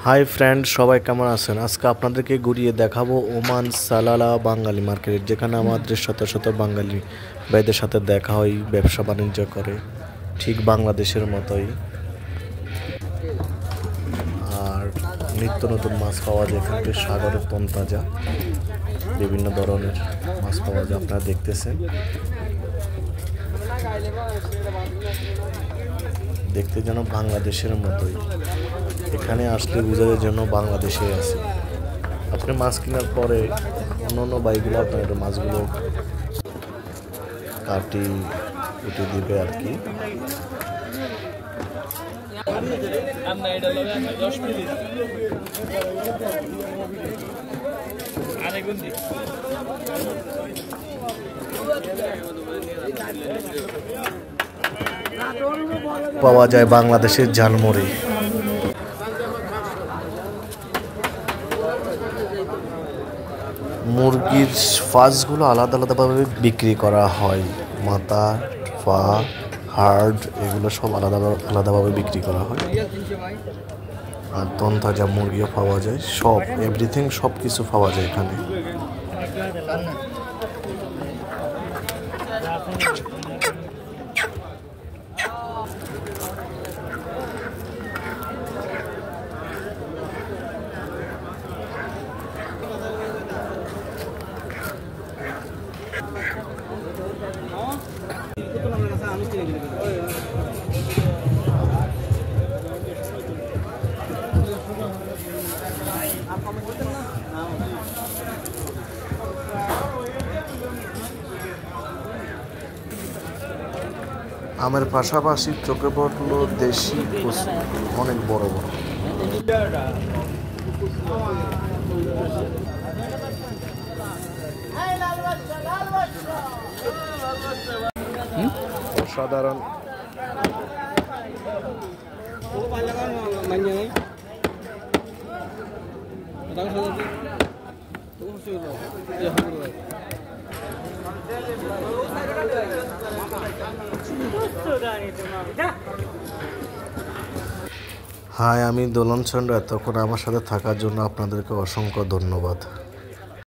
Hi friend, সবাই কেমন আছেন? আজকে আপনাদেরকে ঘুরিয়ে দেখাবো ওমান সালালা বাঙালি মার্কেট, যেখানে আমাদের শত শত বাঙালি ভাইদের সাথে দেখা হয়, ব্যবসা বাণিজ্য করে ঠিক বাংলাদেশের মতোই। আর নিত্য নতুন মাছ পাওয়া যায় এখানে, সাগরের তনতাজা বিভিন্ন ধরনের মাছ পাওয়া যায়, আপনারা দেখতেছেন। দেখতে যেন বাংলাদেশের মতোই, এখানে আসলে বোঝা যায় যেন বাংলাদেশে আছে। আপনি মাছ কেনার পরে অন্য অন্য বাইকগুলো আপনার মাছগুলো কাটি উঠে দিবে আর কি। পাওয়া যায় বাংলাদেশের ঝালমুড়ি। মুরগির ফাজগুলো আলাদা আলাদাভাবে বিক্রি করা হয়, মাথা, পা, হাড় এগুলো সব আলাদাভাবে বিক্রি করা হয়। আর তনতাজা মুরগিও পাওয়া যায়, সব এভরিথিং সব কিছু পাওয়া যায় এখানে। আমের পাশাপাশি চোখে পড়লো দেশি কচু, অনেক বড় বড়। সাধারণ হাই, আমি দোলন চন্দ্র। এতক্ষণ আমার সাথে থাকার জন্য আপনাদেরকে অসংখ্য ধন্যবাদ।